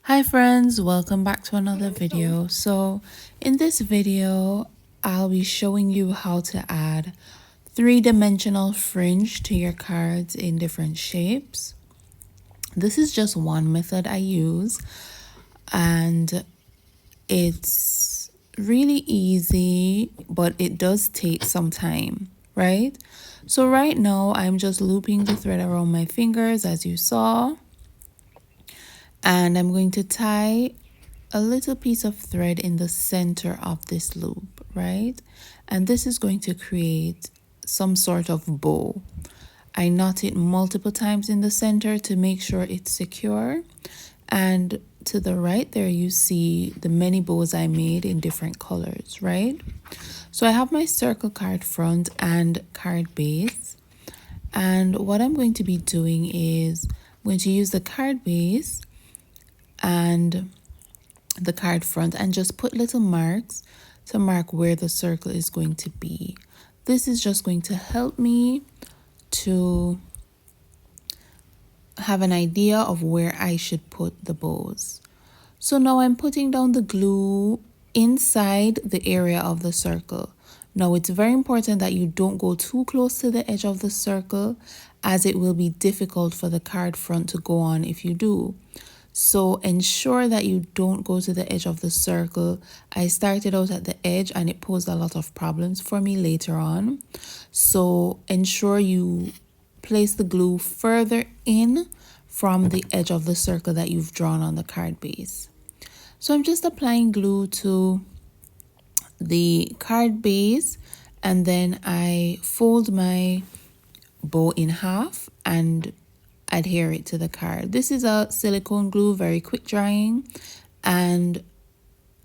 Hi friends, welcome back to another video. So in this video, I'll be showing you how to add three-dimensional fringe to your cards in different shapes. This is just one method I use and it's really easy, but it does take some time, right? So right now I'm just looping the thread around my fingers as you saw, and I'm going to tie a little piece of thread in the center of this loop, right? And this is going to create some sort of bow. I knot it multiple times in the center to make sure it's secure. And to the right there, you see the many bows I made in different colors, right? So I have my circle card front and card base. And what I'm going to be doing is I'm going to use the card base and the card front and just put little marks to mark where the circle is going to be. This is just going to help me to have an idea of where I should put the bows. So now I'm putting down the glue inside the area of the circle. Now it's very important that you don't go too close to the edge of the circle, as it will be difficult for the card front to go on if you do. So ensure that you don't go to the edge of the circle. I started out at the edge and it posed a lot of problems for me later on. So ensure you place the glue further in from the edge of the circle that you've drawn on the card base. So I'm just applying glue to the card base, and then I fold my bow in half and adhere it to the card. This is a silicone glue, very quick drying, and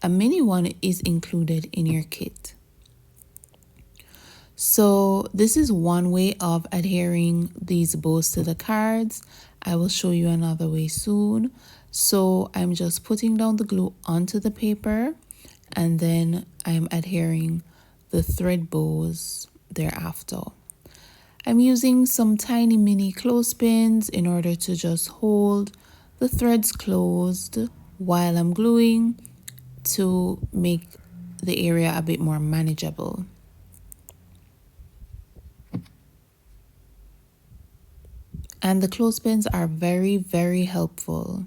a mini one is included in your kit. So this is one way of adhering these bows to the cards. I will show you another way soon. So I'm just putting down the glue onto the paper, and then I'm adhering the thread bows thereafter. I'm using some tiny mini clothespins in order to just hold the threads closed while I'm gluing to make the area a bit more manageable. And the clothespins are very, very helpful,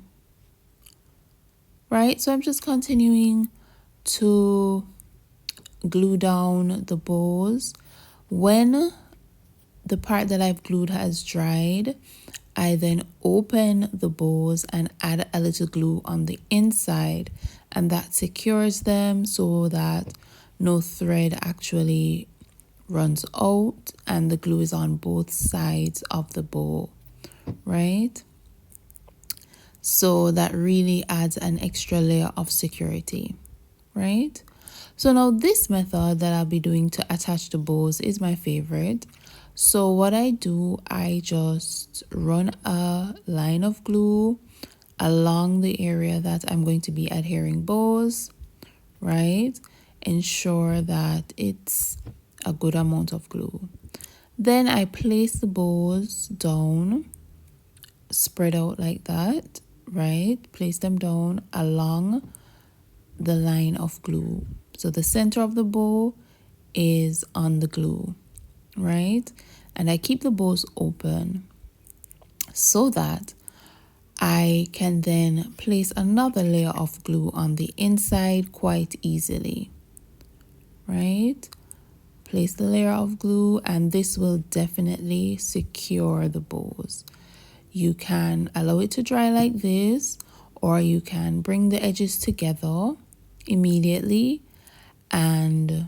right? So I'm just continuing to glue down the bows. When the part that I've glued has dried, I then open the bows and add a little glue on the inside, and that secures them so that no thread actually runs out and the glue is on both sides of the bow, right? So that really adds an extra layer of security, right? So now this method that I'll be doing to attach the bows is my favorite. So what I do, I just run a line of glue along the area that I'm going to be adhering bows, right? Ensure that it's a good amount of glue. Then I place the bows down, spread out like that, right? Place them down along the line of glue. So the center of the bow is on the glue, right? And I keep the bows open so that I can then place another layer of glue on the inside quite easily, right? Place the layer of glue, and this will definitely secure the bows. You can allow it to dry like this, or you can bring the edges together immediately and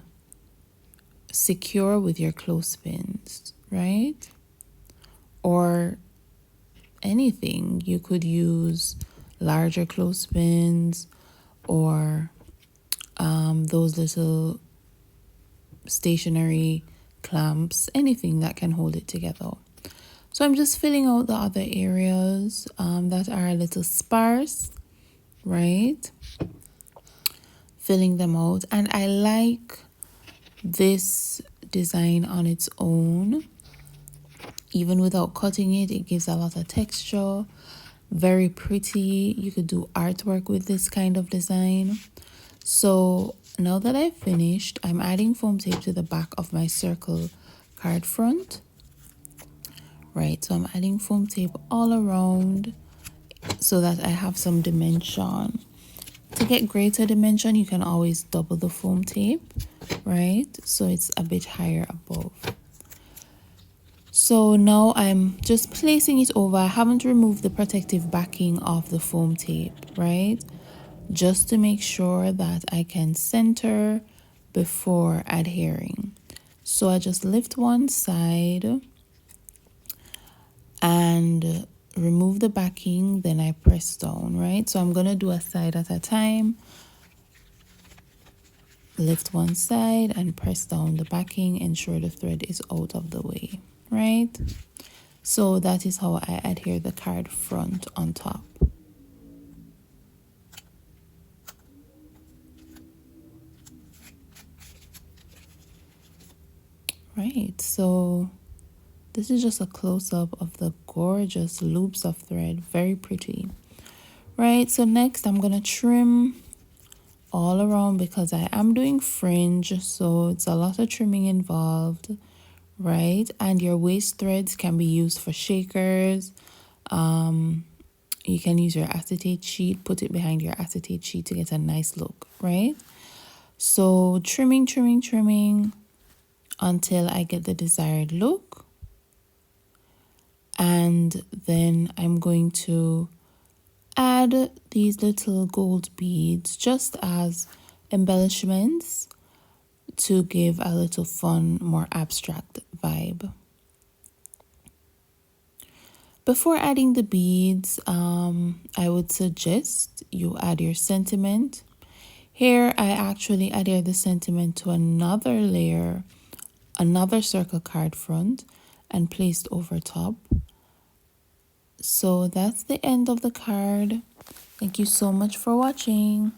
secure with your clothespins, right? Or anything. You could use larger clothespins or those little stationary clamps, anything that can hold it together. So I'm just filling out the other areas that are a little sparse, right? Filling them out. And I like this design on its own. Even without cutting it, it gives a lot of texture. Very pretty. You could do artwork with this kind of design. So now that I've finished, I'm adding foam tape to the back of my circle card front. Right, so I'm adding foam tape all around so that I have some dimension. To get greater dimension, you can always double the foam tape, right? So it's a bit higher above. So now I'm just placing it over. I haven't removed the protective backing of the foam tape, right? Just to make sure that I can center before adhering. So I just lift one side and remove the backing, then I press down, right? So I'm gonna do a side at a time. Lift one side and press down the backing, ensure the thread is out of the way, right? So that is how I adhere the card front on top. Right, so this is just a close-up of the gorgeous loops of thread, very pretty. Right, so next I'm gonna trim all around because I am doing fringe, so it's a lot of trimming involved, right? And your waist threads can be used for shakers. You can use your acetate sheet, put it behind your acetate sheet to get a nice look, right? So trimming until I get the desired look. And then I'm going to add these little gold beads just as embellishments to give a little fun, more abstract vibe. Before adding the beads, I would suggest you add your sentiment. Here, I actually adhere the sentiment to another layer, another circle card front, and placed over top. So that's the end of the card. Thank you so much for watching.